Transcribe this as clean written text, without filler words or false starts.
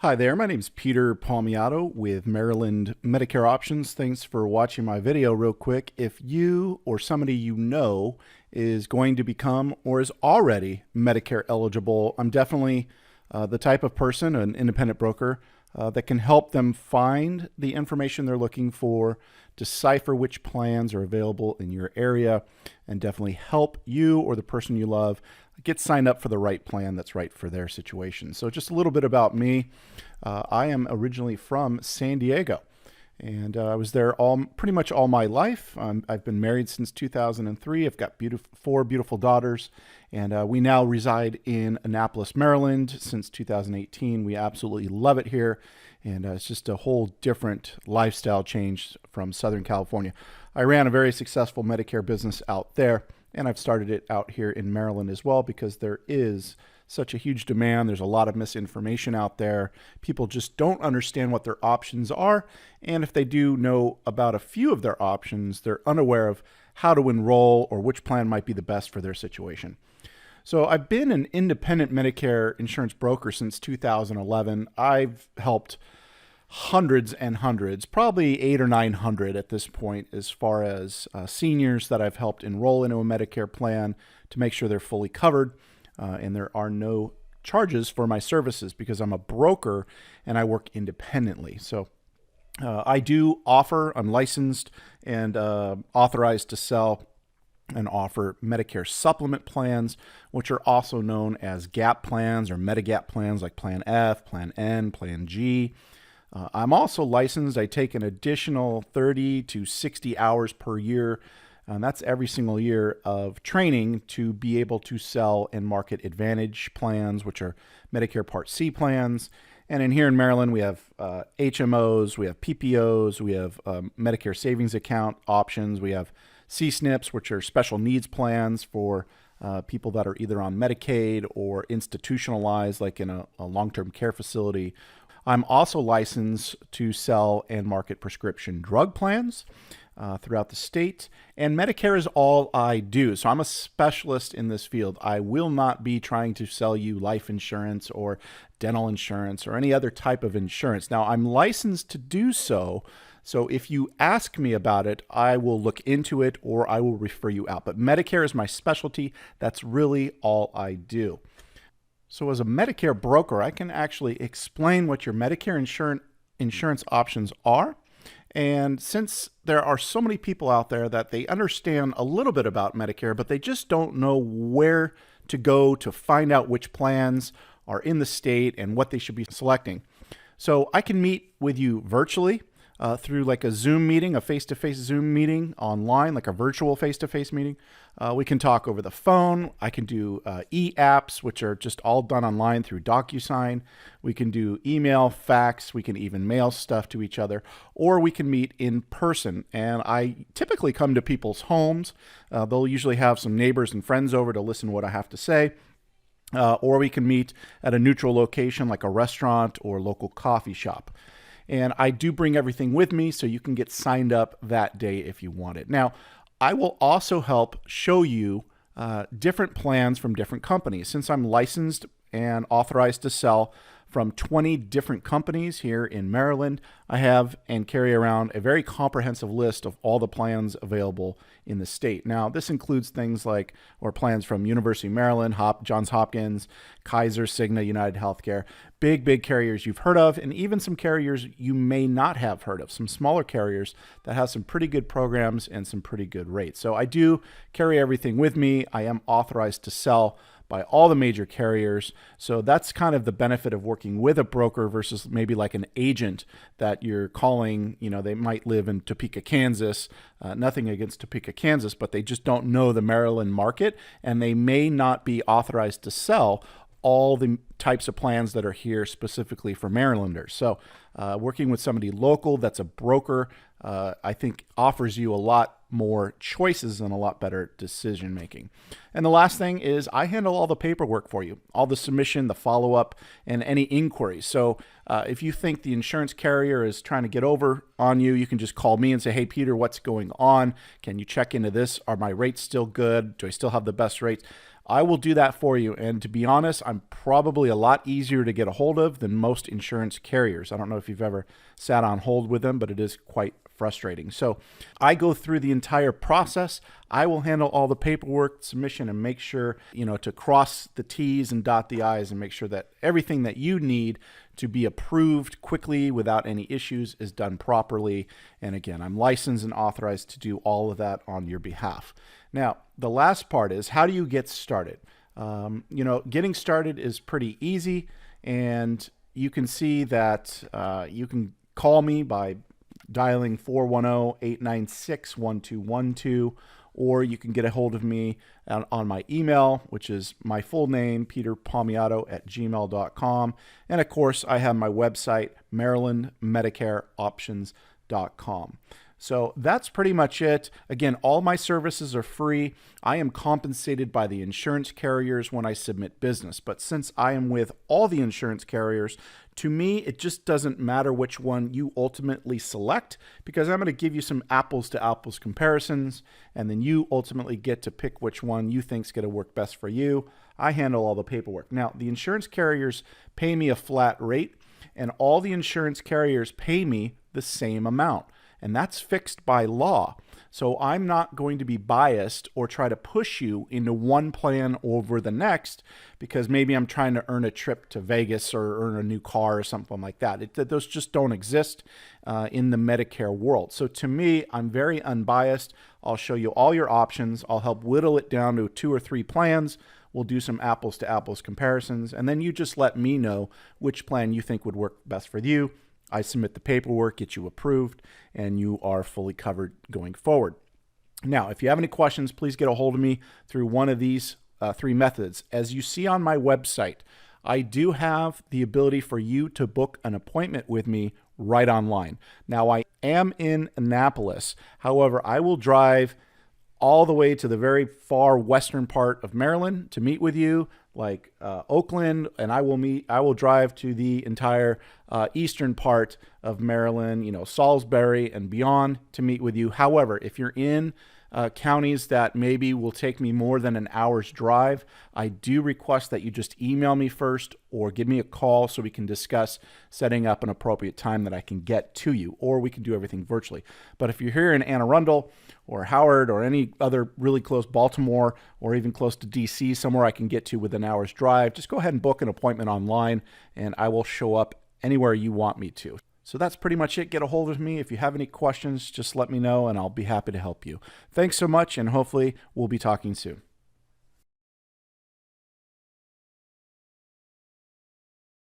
Hi there, my name is Peter Palmiotto with Maryland Medicare Options. Thanks for watching my video real quick. If you or somebody you know is going to become or is already Medicare eligible, I'm definitely the type of person, an independent broker, that can help them find the information they're looking for, decipher which plans are available in your area, and definitely help you or the person you love get signed up for the right plan that's right for their situation. So just a little bit about me. I am originally from San Diego, and I was there pretty much all my life. I've been married since 2003. I've got four beautiful daughters, and we now reside in Annapolis, Maryland since 2018. We absolutely love it here, and it's just a whole different lifestyle change from Southern California. I ran a very successful Medicare business out there, and I've started it out here in Maryland as well because there is such a huge demand. There's a lot of misinformation out there. People just don't understand what their options are. And if they do know about a few of their options, they're unaware of how to enroll or which plan might be the best for their situation. So I've been an independent Medicare insurance broker since 2011. I've helped hundreds and hundreds, probably 800 or 900 at this point, as far as seniors that I've helped enroll into a Medicare plan to make sure they're fully covered. And there are no charges for my services because I'm a broker and I work independently. So I'm licensed and authorized to sell and offer Medicare supplement plans, which are also known as gap plans or Medigap plans like Plan F, Plan N, Plan G. I'm also licensed. I take an additional 30 to 60 hours per year, and that's every single year of training to be able to sell and market Advantage plans, which are Medicare Part C plans. And in here in Maryland, we have HMOs, we have PPOs, we have Medicare Savings Account options, we have CSNPs, which are special needs plans for people that are either on Medicaid or institutionalized, like in a long-term care facility. I'm also licensed to sell and market prescription drug plans throughout the state, and Medicare is all I do. So I'm a specialist in this field. I will not be trying to sell you life insurance or dental insurance or any other type of insurance. Now, I'm licensed to do so. So if you ask me about it, I will look into it or I will refer you out. But Medicare is my specialty. That's really all I do. So as a Medicare broker, I can actually explain what your Medicare insurance options are. And since there are so many people out there that they understand a little bit about Medicare, but they just don't know where to go to find out which plans are in the state and what they should be selecting. So I can meet with you virtually through like a Zoom meeting, a face-to-face Zoom meeting online, like a virtual face-to-face meeting. We can talk over the phone. I can do e-apps, which are just all done online through DocuSign. We can do email, fax. We can even mail stuff to each other, or we can meet in person. And I typically come to people's homes. They'll usually have some neighbors and friends over to listen to what I have to say. Or we can meet at a neutral location like a restaurant or local coffee shop. And I do bring everything with me so you can get signed up that day if you want it. Now, I will also help show you different plans from different companies. Since I'm licensed and authorized to sell from 20 different companies here in Maryland, I have and carry around a very comprehensive list of all the plans available in the state. Now, this includes things like, or plans from University of Maryland, Johns Hopkins, Kaiser, Cigna, United Healthcare, big carriers you've heard of, and even some carriers you may not have heard of, some smaller carriers that have some pretty good programs and some pretty good rates. So I do carry everything with me. I am authorized to sell by all the major carriers. So that's kind of the benefit of working with a broker versus maybe like an agent that you're calling. You know, they might live in Topeka, Kansas. Nothing against Topeka, Kansas, but they just don't know the Maryland market, and they may not be authorized to sell all the types of plans that are here specifically for Marylanders. So working with somebody local that's a broker, I think offers you a lot more choices and a lot better decision making. And the last thing is I handle all the paperwork for you, all the submission, the follow-up, and any inquiries. So if you think the insurance carrier is trying to get over on you, you can just call me and say, hey, Peter, what's going on? Can you check into this? Are my rates still good? Do I still have the best rates? I will do that for you. And to be honest, I'm probably a lot easier to get a hold of than most insurance carriers. I don't know if you've ever sat on hold with them, but it is quite frustrating. So I go through the entire process. I will handle all the paperwork, submission, and make sure, to cross the T's and dot the I's and make sure that everything that you need to be approved quickly without any issues is done properly. And again, I'm licensed and authorized to do all of that on your behalf. Now, the last part is, how do you get started? Getting started is pretty easy, and you can see that you can call me by dialing 410-896-1212, or you can get a hold of me on my email, which is my full name, peterpalmiotto@gmail.com. And of course, I have my website, MarylandMedicareOptions.com. So that's pretty much it. Again, all my services are free. I am compensated by the insurance carriers when I submit business. But since I am with all the insurance carriers, to me, it just doesn't matter which one you ultimately select, because I'm going to give you some apples to apples comparisons, and then you ultimately get to pick which one you think is going to work best for you. I handle all the paperwork. Now, the insurance carriers pay me a flat rate, and all the insurance carriers pay me the same amount. And that's fixed by law. So I'm not going to be biased or try to push you into one plan over the next because maybe I'm trying to earn a trip to Vegas or earn a new car or something like that. Those just don't exist in the Medicare world. So to me, I'm very unbiased. I'll show you all your options. I'll help whittle it down to 2 or 3 plans. We'll do some apples to apples comparisons. And then you just let me know which plan you think would work best for you. I submit the paperwork, get you approved, and you are fully covered going forward. Now, if you have any questions, please get a hold of me through one of these 3 methods. As you see on my website, I do have the ability for you to book an appointment with me right online. Now, I am in Annapolis. However, I will drive all the way to the very far western part of Maryland to meet with you, like Oakland, and I will drive to the entire eastern part of Maryland, Salisbury and beyond to meet with you. However, if you're in counties that maybe will take me more than an hour's drive, I do request that you just email me first or give me a call so we can discuss setting up an appropriate time that I can get to you, or we can do everything virtually. But if you're here in Anne Arundel or Howard or any other really close, Baltimore or even close to DC, somewhere I can get to with an hour's drive, just go ahead and book an appointment online and I will show up anywhere you want me to. So that's pretty much it. Get a hold of me. If you have any questions, just let me know and I'll be happy to help you. Thanks so much, and hopefully we'll be talking soon.